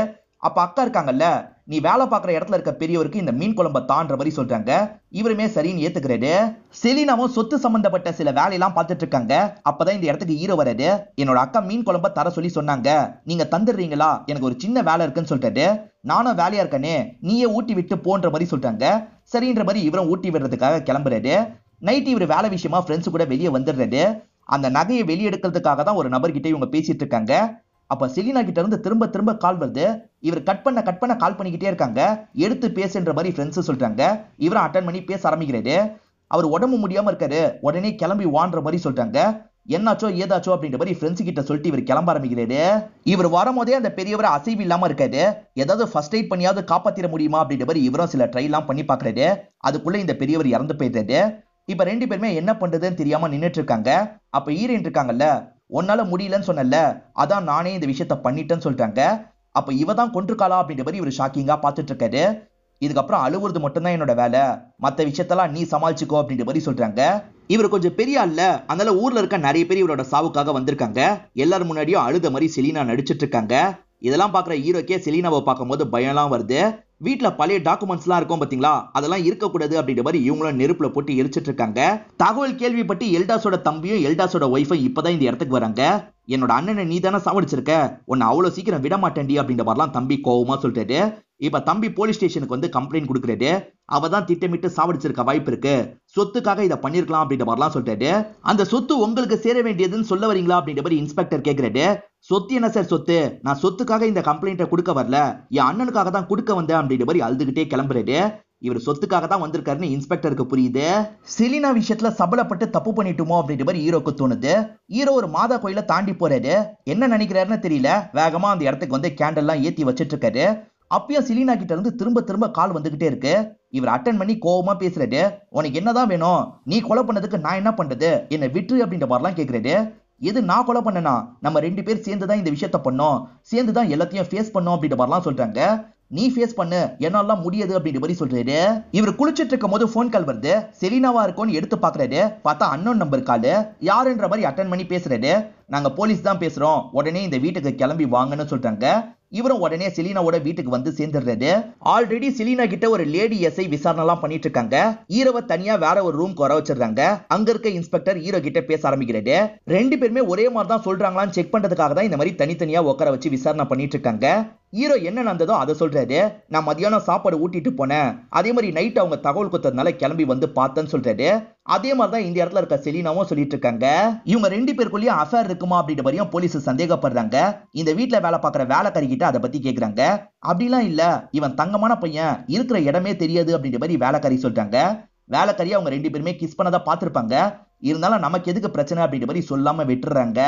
அப்ப அக்கா இருக்காங்கல்ல, நீ வேலை பார்க்குற இடத்துல இருக்க பெரியவருக்கு இந்த மீன் குழம்ப தான்ற மாதிரி சொல்றாங்க. இவருமே சரின்னு ஏத்துக்கிறாரு. செலினாவும் சொத்து சம்பந்தப்பட்ட சில வேலையெல்லாம் பார்த்துட்டு இருக்காங்க. அப்பதான் இந்த இடத்துக்கு ஹீரோ வராது. என்னோட அக்கா மீன் குழம்ப தர சொல்லி சொன்னாங்க, நீங்க தந்துடுறீங்களா, எனக்கு ஒரு சின்ன வேலை இருக்குன்னு சொல்லிட்டாரு. நானும் வேலையா இருக்கனே, நீயே ஊட்டி விட்டு போன்ற மாதிரி சொல்றாங்க. சரின்ற மாதிரி இவரும் ஊட்டி விடுறதுக்காக கிளம்புறாரு. நைட் இவர் வேலை விஷயமா ஃப்ரெண்ட்ஸ் கூட வெளியே வந்துடுறாரு. அந்த நகையை வெளியெடுக்கிறதுக்காக தான் ஒரு நபர்கிட்ட இவங்க பேசிட்டு இருக்காங்க. அப்ப செலினா கிட்ட இருந்து திரும்ப திரும்ப கால் வருது. இவர் கட் பண்ண கால் பண்ணிக்கிட்டே இருக்காங்க. எடுத்து பேசுன்ற மாதிரி ஃப்ரெண்ட்ஸ் சொல்றாங்க. இவரும் அட்டன் பண்ணி பேச ஆரம்பிக்கிறாரு. அவர் உடம்பு முடியாம இருக்காரு, உடனே கிளம்பி வான்ற மாதிரி சொல்றாங்க. என்னாச்சோ ஏதாச்சோ அப்படின்ற மாதிரி ஃப்ரெண்ட்ஸ் கிட்ட சொல்லிட்டு இவர் கிளம்ப ஆரம்பிக்கிறாரு. இவர் வரும்போதே அந்த பெரியவரை அசைவு இல்லாம இருக்காரு. ஏதாவது ஃபர்ஸ்ட் எய்ட் பண்ணியாவது காப்பாத்திர முடியுமா அப்படின்ற மாதிரி இவரும் சில ட்ரை எல்லாம் பண்ணி பாக்குறாரு. அதுக்குள்ள இந்த பெரியவர் இறந்து போயிடுறாரு. இப்ப ரெண்டு பேருமே என்ன பண்றதுன்னு தெரியாம நின்னுட்டு இருக்காங்க. அப்ப ஹீரோயின் இருக்காங்கல்ல, உன்னால முடியலன்னு சொன்னல, அதான் நானே இந்த விஷயத்த பண்ணிட்டேன்னு சொல்றாங்க. அப்ப இவ தான் கொன்றுக்காளா அப்படின்ற மாதிரி இவர் ஷாக்கிங்கா பார்த்துட்டு இருக்காரு. இதுக்கப்புறம் அழுவுறது மட்டும்தான் என்னோட வேலை, மத்த விஷயத்தெல்லாம் நீ சமாளிச்சுக்கோ அப்படின்ற மாதிரி சொல்றாங்க. இவர் கொஞ்சம் பெரிய ஆள்ல, அதனால ஊர்ல இருக்க நிறைய பேர் இவரோட சாவுக்காக வந்திருக்காங்க. எல்லாரும் முன்னாடியும் அழுத மாதிரி செலினா நடிச்சிட்டு இருக்காங்க. இதெல்லாம் பாக்குற ஹீரோக்கே செலினாவை பார்க்கும்போது பயம்லாம் வருது. வீட்டுல பழைய டாக்குமெண்ட்ஸ் எல்லாம் இருக்கும் பாத்தீங்களா, அதெல்லாம் இருக்கக்கூடாது அப்படின்ற மாதிரி இவங்களும் நெருப்புல போட்டு எரிச்சிட்டு இருக்காங்க. தகவல் கேள்விப்பட்டு எல்டாஸோட தம்பியும் எல்டாஸோட ஒய்ஃபும் இப்பதான் இந்த இடத்துக்கு வராங்க. என்னோட அண்ணனை நீ தானே சாவடிச்சிருக்க, உன்னை அவ்வளவு சீக்கிரம் விட மாட்டேன்டி அப்படின்ற மாதிரிலாம் தம்பி கோவமா சொல்லிட்டாரு. இப்ப தம்பி போலீஸ் ஸ்டேஷனுக்கு வந்து கம்ப்ளைண்ட் கொடுக்குறாரு. அவ தான் திட்டமிட்டு சாவடிச்சிருக்க வாய்ப்பு இருக்கு, சொத்துக்காக இதை பண்ணிருக்கலாம் அப்படின்ற மாதிரிலாம் சொல்லிட்டாரு. அந்த சொத்து உங்களுக்கு சேர வேண்டியதுன்னு சொல்ல வரீங்களா அப்படின்ற மாதிரி இன்ஸ்பெக்டர் கேட்கிறாரு. சொத்து என்ன சார் சொத்து, நான் சொத்துக்காக இந்த கம்ப்ளைண்ட்டை கொடுக்க வரல, என் அண்ணனுக்காக தான் கொடுக்க வந்தேன் அப்படின்ற மாதிரி அழுதுகிட்டே கிளம்புறாரு. இவர் சொத்துக்காக தான் வந்திருக்காருன்னு இன்ஸ்பெக்டருக்கு புரியுது. செலினா விஷயத்துல சபலப்பட்டு தப்பு பண்ணிட்டுமோ அப்படின்ற மாதிரி ஹீரோக்கு தோணுது. ஹீரோ ஒரு மாதா கோயில தாண்டி போறாரு. என்ன நினைக்கிறாருன்னு தெரியல, வேகமா அந்த இடத்துக்கு வந்து கேண்டல் எல்லாம் ஏத்தி வச்சிட்டு இருக்காரு. அப்பயும் செலினா கிட்ட இருந்து திரும்ப திரும்ப கால் வந்துகிட்டே இருக்கு. இவர் அட்டன் பண்ணி கோவமா பேசுறாரு. உனக்கு என்னதான் வேணும், நீ கொலை பண்ணதுக்கு நான் என்ன பண்றது, என்ன விட்டுரு அப்படின்ற மாதிரிலாம் கேக்குறாரு. எது நான் கொலை பண்ணனா, நம்ம ரெண்டு பேர் சேர்ந்துதான் இந்த விஷயத்த பண்ணோம், சேர்ந்துதான் எல்லாத்தையும் ஃபேஸ் பண்ணோம் அப்படின்ற மாதிரிலாம் சொல்றாங்க. நீ ஃபேஸ் பண்ணு, என்னாலாம் முடியாது அப்படின்ற மாதிரி சொல்றாரு. இவர் குளிச்சிட்டு இருக்கும் போது போன் கால் வருது. செலினாவா இருக்கும்னு எடுத்து பாக்குறாரு. பார்த்தா அன்னோன் நம்பர் கால். யாருன்ற மாதிரி அட்டன் பண்ணி பேசுறாரு. நாங்க போலீஸ் தான் பேசுறோம், உடனே இந்த வீட்டுக்கு கிளம்பி வாங்கன்னு சொல்றாங்க. இவரும் உடனே செலினாவோட வீட்டுக்கு வந்து சேர்ந்துடுறாரு. ஆல்ரெடி செலினா கிட்ட ஒரு லேடி எஸ்ஐ விசாரணை எல்லாம் பண்ணிட்டு இருக்காங்க. ஹீரோவை தனியா வேற ஒரு ரூம் வர வச்சிருக்காங்க. அங்க இருக்க இன்ஸ்பெக்டர் ஹீரோ கிட்ட பேச ஆரம்பிக்கிறாரு. ரெண்டு பேருமே ஒரே மாதிரி தான் சொல்றாங்களான்னு செக் பண்றதுக்காக தான் இந்த மாதிரி தனித்தனியா உட்கார வச்சு விசாரணை பண்ணிட்டு இருக்காங்க. ஹீரோ என்ன நடந்ததோ அதை சொல்றாரு. நான் மதியானம் சாப்பாடு ஊட்டிட்டு போனேன், அதே மாதிரி நைட் அவங்க தகவல் கொடுத்ததுனால கிளம்பி வந்து பார்த்தேன்னு சொல்றாரு. அதே மாதிரிதான் இந்த இடத்துல இருக்க செலினாவும் சொல்லிட்டு இருக்காங்க. இவங்க ரெண்டு பேருக்குள்ளேயும் அஃபேர் இருக்குமா அப்படின்ற மாதிரியும் போலீஸ் சந்தேகப்படுறாங்க. இந்த வீட்டுல வேலை பார்க்குற வேலைக்காரி கிட்ட அதை பத்தி கேக்குறாங்க. அப்படிலாம் இல்ல, இவன் தங்கமான பையன், இருக்கிற இடமே தெரியாது அப்படின்ற மாதிரி வேலைக்காரி சொல்றாங்க. வேலைக்காரி அவங்க ரெண்டு பேருமே கிஸ் பண்ணதா பார்த்திருப்பாங்க. இருந்தாலும் நமக்கு எதுக்கு பிரச்சனை அப்படின்ற மாதிரி சொல்லாம விட்டுறாங்க.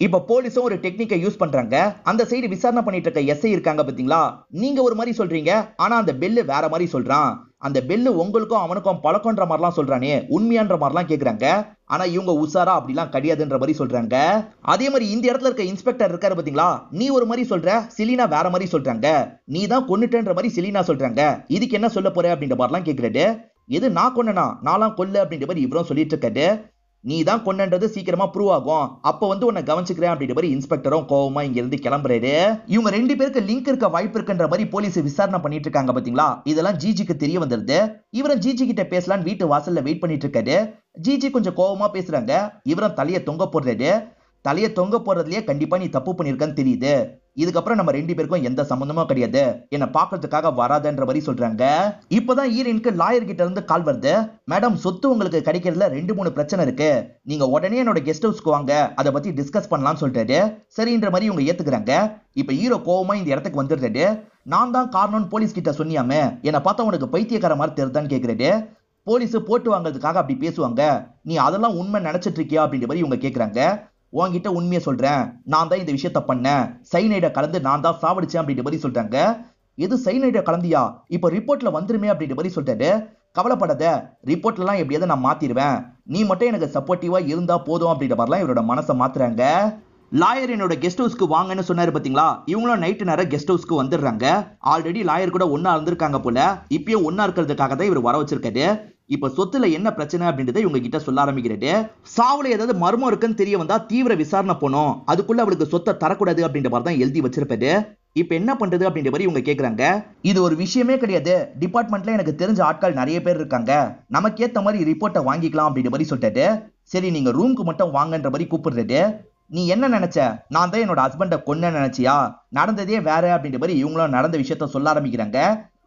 இப்ப போலீஸும் ஒரு டெக்னிக்கை யூஸ் பண்றாங்க. அந்த சைடு விசாரணை பண்ணிட்டு இருக்க எஸ்ஐ இருக்காங்க பாத்தீங்களா, நீங்க ஒரு மாதிரி சொல்றீங்க, ஆனா அந்த பெல்லு வேற மாதிரி சொல்றான். அந்த பெல்லு உங்களுக்கும் அவனுக்கும் பழக்கம்ன்ற மாதிரிலாம் சொல்றானே, உண்மையான்ற மாதிரிலாம் கேக்குறாங்க. ஆனா இவங்க உசாரா அப்படிலாம் கிடையாதுன்ற மாதிரி சொல்றாங்க. அதே மாதிரி இந்த இடத்துல இருக்க இன்ஸ்பெக்டர் இருக்காரு பாத்தீங்களா, நீ ஒரு மாதிரி சொல்ற, செலினா வேற மாதிரி சொல்றாங்க. நீ தான் கொன்னுட்டன்ற மாதிரி செலினா சொல்றாங்க. இதுக்கு என்ன சொல்ல போற அப்படின்ற மாதிரிலாம் கேக்குறாரு. எது நான் கொன்னனா, நான்லாம் கொல்ல அப்படின்ற மாதிரி இவரும் சொல்லிட்டு இருக்காரு. நீ தான் கொன்னன்றது சீக்கிரமா ப்ரூவ் ஆகும், அப்ப வந்து உன்னை கவனிச்சுக்கிறேன் அப்படின்ற மாதிரி இன்ஸ்பெக்டரும் கோவமா இங்க இருந்து கிளம்புறாரு. இவங்க ரெண்டு பேருக்கு லிங்க் இருக்க வாய்ப்பு இருக்குன்ற மாதிரி போலீஸ் விசாரணை பண்ணிட்டு இருக்காங்க பாத்தீங்களா. இதெல்லாம் ஜிஜிக்கு தெரிய வந்துருது. இவரும் ஜிஜி கிட்ட பேசலான்னு வீட்டு வாசல்ல வெயிட் பண்ணிட்டு இருக்காரு. ஜிஜி கொஞ்சம் கோவமா பேசுறாங்க. இவரும் தலையை தொங்க போடுறாரு. தலையை தொங்க போறதுலயே கண்டிப்பா நீ தப்பு பண்ணிருக்கன்னு தெரியுது. இதுக்கப்புறம் நம்ம ரெண்டு பேருக்கும் எந்த சம்பந்தமும் கிடையாது, என்ன பாக்குறதுக்காக வராதன்ற மாதிரி சொல்றாங்க. இப்பதான் ஈரனுக்கு லாயர் கிட்ட இருந்து கால் வருது. மேடம், சொத்து உங்களுக்கு கிடைக்கிறதுல 2-3 பிரச்சனை இருக்கு, நீங்க உடனே என்னோட கெஸ்ட் ஹவுஸ்க்கு வாங்க, அதை பத்தி டிஸ்கஸ் பண்ணலாம்னு சொல்லிட்டாரு. சரின்ற மாதிரி இவங்க ஏத்துக்கிறாங்க. இப்ப ஹீரோ கோவமா இந்த இடத்துக்கு வந்துடுறாரு. நான் தான் காரணம்னு போலீஸ் கிட்ட சொன்னியாமே, என்ன பார்த்தா உனக்கு பைத்தியக்கார மாதிரி தெரியுதான்னு கேக்குறாரு. போலீஸ் போட்டு வாங்குறதுக்காக அப்படி பேசுவாங்க, நீ அதெல்லாம் உண்மை நினைச்சிட்டு இருக்கியா அப்படின்ற மாதிரி இவங்க கேக்குறாங்க. உன்கிட்ட உண்மையை சொல்றேன், நான் தான் இந்த விஷயத்த பண்ணேன், சைனைட கலந்து நான் தான் சாவடிச்சேன் அப்படின்ற மாதிரி சொல்றாங்க. எது சைனைட கலந்தியா, இப்ப ரிப்போர்ட்ல வந்துருமே அப்படின்ற மாதிரி சொல்றாரு. கவலைப்படாத, ரிப்போர்ட்ல எல்லாம் எப்படியாவது நான் மாத்திடுவேன், நீ மட்டும் எனக்கு சப்போர்ட்டிவா இருந்தா போதும் அப்படின்ற மாதிரிலாம் இவரோட மனசை மாத்துறாங்க. லாயர் என்னோட கெஸ்ட் ஹவுஸ்க்கு வாங்கன்னு சொன்னாரு பாத்தீங்களா, இவங்களும் நைட்டு நேரம் கெஸ்ட் ஹவுஸ்க்கு வந்துடுறாங்க. ஆல்ரெடி லாயர் கூட ஒன்னா இருந்திருக்காங்க போல, இப்பயும் ஒன்னா இருக்கிறதுக்காக தான் இவர் வர வச்சிருக்காரு. இப்ப சொத்துல என்ன பிரச்சனை அப்படின்றத இவங்க கிட்ட சொல்ல ஆரம்பிக்கிறது. சாவுல ஏதாவது மர்மம் இருக்குன்னு தெரிய வந்தா தீவிர விசாரணை போனோம், அதுக்குள்ள அவளுக்கு சொத்தை தரக்கூடாது அப்படின்ற மாதிரி தான் எழுதி வச்சிருப்பாரு. இப்ப என்ன பண்றது அப்படின்ற மாதிரி இவங்க கேக்குறாங்க. இது ஒரு விஷயமே கிடையாது, டிபார்ட்மெண்ட்ல எனக்கு தெரிஞ்ச ஆட்கள் நிறைய பேர் இருக்காங்க, நமக்கு ஏத்த மாதிரி ரிப்போர்ட்டை வாங்கிக்கலாம் அப்படின்ற மாதிரி சொல்லிட்டாரு. சரி நீங்க ரூமுக்கு மட்டும் வாங்கன்ற மாதிரி கூப்பிடுறது. நீ என்ன நினைச்ச, நான் தான் என்னோட ஹஸ்பண்டை கொன்ன நினைச்சியா, நடந்ததே வேற அப்படின்ற மாதிரி இவங்களும் நடந்த விஷயத்த சொல்ல ஆரம்பிக்கிறாங்க.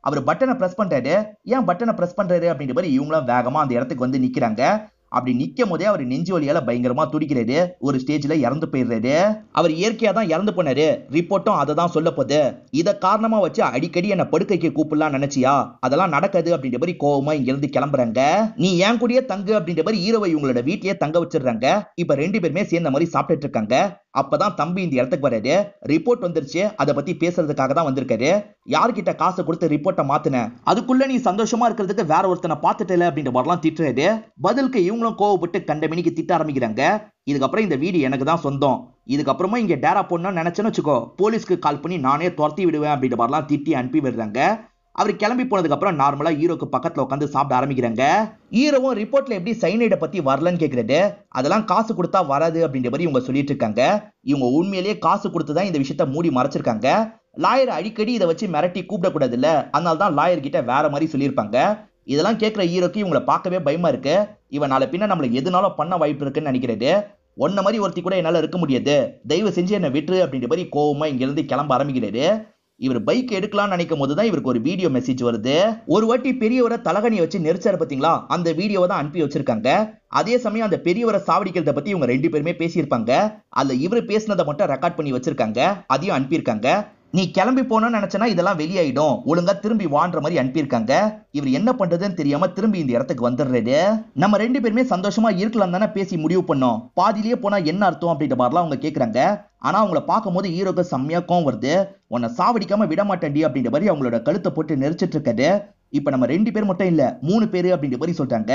அவர் பட்டனை பிரஸ் பண்றாரு. ஏன் பட்டனை பிரஸ் பண்றாரு அப்படின்ற மாதிரி இவங்களும் வேகமா அந்த இடத்துக்கு வந்து நிக்கிறாங்க. அப்படி நிக்கும் போதே அவர் நெஞ்சு வலியால பயங்கரமா துடிக்கிறாரு. ஒரு ஸ்டேஜ்ல இறந்து போயிடுறாரு. அவர் இயற்கையா தான் இறந்து போனாரு, ரிப்போர்ட்டும் அதை தான் சொல்ல போகுது. இதை காரணமா வச்சு அடிக்கடி என்ன படுக்கைக்கு கூப்பிடலாம் நினைச்சியா, அதெல்லாம் நடக்காது அப்படின்ற மாதிரி கோவமா இங்க இருந்து கிளம்புறாங்க. நீ ஏன் கூடயே தங்கு அப்படின்ற மாதிரி ஹீரோவை இவங்களோட வீட்லயே தங்க வச்சிடுறாங்க. இப்ப ரெண்டு பேருமே சேர்ந்த மாதிரி சாப்பிட்டுட்டு இருக்காங்க. அப்பதான் தம்பி இந்த இடத்துக்கு வராரு. ரிப்போர்ட் வந்துருச்சு, அதை பத்தி பேசுறதுக்காக தான் வந்திருக்காரு. யார்கிட்ட காசை கொடுத்து ரிப்போர்ட்டை மாத்தின, அதுக்குள்ள நீ சந்தோஷமா இருக்கிறதுக்கு வேற ஒருத்தனை பார்த்துட்டல அப்படின்ற மாதிரிலாம் திட்டுறாரு. பதிலுக்கு இவங்களும் கோவப்பட்டு கண்டமணிக்கு திட்ட ஆரம்பிக்கிறாங்க. இதுக்கப்புறம் இந்த வீடு எனக்கு தான் சொந்தம், இதுக்கப்புறமா இங்க டேரா போடணும்னு நினைச்சேன்னு வச்சுக்கோ, போலீஸ்க்கு கால் பண்ணி நானே துரத்தி விடுவேன் அப்படின்ற மாதிரிலாம் திட்டி அனுப்பி விடுறாங்க. அவர் கிளம்பி போனதுக்கு அப்புறம் நார்மலா ஹீரோக்கு பக்கத்துல உட்காந்து சாப்பிட ஆரம்பிக்கிறாங்க. ஹீரோவும் ரிப்போர்ட்ல எப்படி சைனைட பத்தி வரலன்னு கேக்குறது. அதெல்லாம் காசு கொடுத்தா வராது அப்படின்ற மாதிரி இவங்க சொல்லிட்டு இருக்காங்க. இவங்க உண்மையிலேயே காசு கொடுத்துதான் இந்த விஷயத்த மூடி மறைச்சிருக்காங்க. லாயர் அடிக்கடி இதை வச்சு மிரட்டி கூப்பிடக்கூடாது இல்ல, அதனால தான் லாயர் கிட்ட வேற மாதிரி சொல்லியிருப்பாங்க. இதெல்லாம் கேட்கிற ஹீரோக்கு இவங்களை பார்க்கவே பயமா இருக்கு. இவன் நாளை பின்ன நம்மள எதுனாலும் பண்ண வாய்ப்பு இருக்குன்னு நினைக்கிறது. ஒன்ன மாதிரி ஒருத்தி கூட என்னால இருக்க முடியாது, தயவு செஞ்சு என்ன விட்டுரு அப்படின்ற மாதிரி கோவமா இங்க இருந்து கிளம்ப ஆரம்பிக்கிறாரு. இவர் பைக் எடுக்கலாம்னு நினைக்கும் போதுதான் இவருக்கு ஒரு வீடியோ மெசேஜ் வருது. ஒரு வாட்டி பெரியவரை தலகணியை வச்சு நெரிச்சாரு பாத்தீங்களா, அந்த வீடியோவை தான் அனுப்பி வச்சிருக்காங்க. அதே சமயம் அந்த பெரியவரை சாவடிக்கிறத பத்தி இவங்க ரெண்டு பேருமே பேசியிருப்பாங்க. அதுல இவரு பேசினதை மட்டும் ரெக்கார்ட் பண்ணி வச்சிருக்காங்க, அதையும் அனுப்பியிருக்காங்க. நீ கிளம்பி போனோம்னு நினைச்சனா இதெல்லாம் வெளியாயிடும், ஒழுங்கா திரும்பி வான்ற மாதிரி அனுப்பியிருக்காங்க. இவர் என்ன பண்றதுன்னு தெரியாம திரும்பி இந்த இடத்துக்கு வந்துடுறாரு. நம்ம ரெண்டு பேருமே சந்தோஷமா இருக்கலாம் தானே பேசி முடிவு பண்ணோம், பாதியிலேயே போனா என்ன அர்த்தம் அப்படின்ற மாதிரிலாம் அவங்க கேக்குறாங்க. ஆனா அவங்கள பார்க்கும் போது ஹீரோக்கு செம்மையா கோவம் வருது. உன்னை சாவடிக்காம விட மாட்டேன்டி அப்படின்ற மாதிரி அவங்களோட கழுத்தை போட்டு நெரிச்சிட்டு இருக்காரு. இப்ப நம்ம 2 பேர் மட்டும் இல்ல 3 பேரு அப்படின்ற மாதிரி சொல்றாங்க.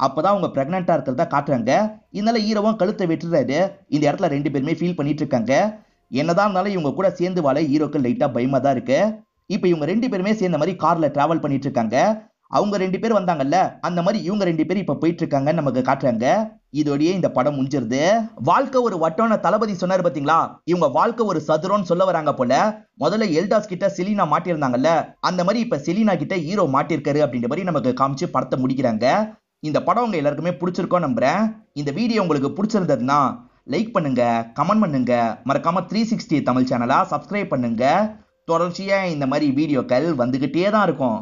அப்பதான் அவங்க பிரெக்னண்டா இருக்கிறதா காட்டுறாங்க. இதனால ஹீரோவும் கழுத்தை வெட்டுறாரு. இந்த இடத்துல 2 பேருமே ஃபீல் பண்ணிட்டு இருக்காங்க. என்னதான் இருந்தாலும் இவங்க கூட சேர்ந்து வாழ ஹீரோக்கு லைட்டா பயமா தான் இருக்கு. இப்ப இவங்க 2 பேருமே சேர்ந்த மாதிரி கார்ல டிராவல் பண்ணிட்டு இருக்காங்க. அவங்க 2 பேர் வந்தாங்கல்ல, அந்த மாதிரி இவங்க 2 பேர் இப்ப போயிட்டு இருக்காங்கன்னு நமக்கு காட்டுறாங்க. இதோடயே இந்த படம் முடிஞ்சிருது. வாழ்க்கை ஒரு வட்டம்னு தளபதி சொன்னாரு பாத்தீங்களா, இவங்க வாழ்க்கை ஒரு சதுரம்னு சொல்ல வராங்க போல. முதல்ல எல்டாஸ் கிட்ட செலினா மாட்டியிருந்தாங்கல்ல, அந்த மாதிரி இப்ப செலினா கிட்ட ஹீரோ மாட்டிருக்காரு அப்படின்ற மாதிரி நமக்கு காமிச்சு படத்தை முடிக்கிறாங்க. இந்த படம் உங்க எல்லாருக்குமே பிடிச்சிருக்கோம் நம்புறேன். இந்த வீடியோ உங்களுக்கு பிடிச்சிருந்ததுன்னா லைக் பண்ணுங்க, கமெண்ட் பண்ணுங்க, மறக்காம 360 தமிழ் சேனலா சப்ஸ்கிரைப் பண்ணுங்க. தொடர்ச்சியா இந்த மாதிரி வீடியோக்கள் வந்துகிட்டே தான் இருக்கும்.